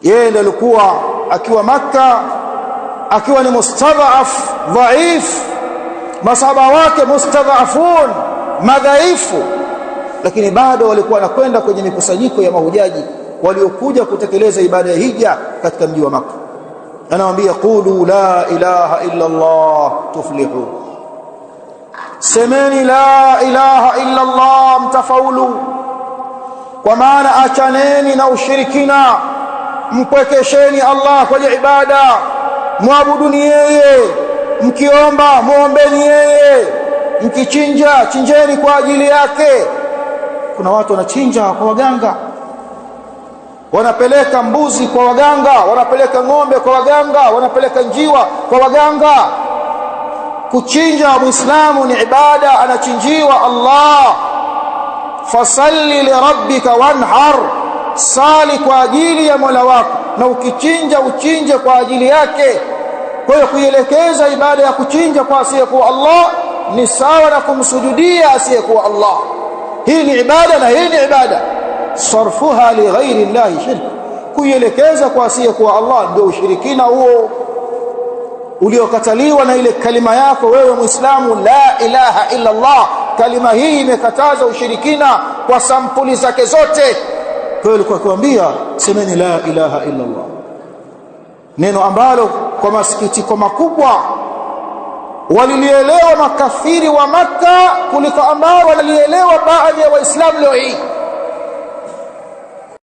Yeye ndiye alikuwa akiwa Makka akiwa ni mustadhaf dhaif, masahaba wake mustadhafun madhaifu, lakini bado walikuwa wanakwenda kwenye mikusanyiko ya mahujaji waliokuja kutekeleza ibada ya hija katika mji wa Makka. Anawaambia qulu la ilaha illa Allah tuflihu, semeni la ilaha illa Allah mtafaulu. Kwa maana achaneni na ushirikina, mpwekesheni Allah kwenye ibada, muabuduni yeye, mkiomba muombeni yeye, mkichinja chinjeni kwa ajili yake. Kuna watu wanachinja kwa waganga, wanapeleka mbuzi kwa waganga, wanapeleka ng'ombe kwa waganga, wanapeleka njiwa kwa waganga. Kuchinja Muislamu ni ibada, anachinjiwa Allah. Fasalli lirabbika wanhar, sali kwa ajili ya Mola wako, na ukichinja uchinje kwa ajili yake. Kwa hiyo kuielekeza ibada ya kuchinja kwa asiyekuwa Allah ni sawa na kumsujudia asiyekuwa Allah. Hii ni ibada na hii ni ibada. Sarfuha li ghairi llahi shirk, kuielekeza kwa asiyekuwa Allah ndio ushirikina huo uliokataliwa na ile kalima yako wewe Muislamu, la ilaha illa Allah. Kalima hii imekataza ushirikina kwa sampuli zake zote. Kwa hiyo alikuwa akiwaambia semeni la ilaha illa Allah, neno ambalo kwa masikitiko makubwa walilielewa makafiri wa Makka kuliko ambao wanalielewa baadhi ya Waislamu leo hii.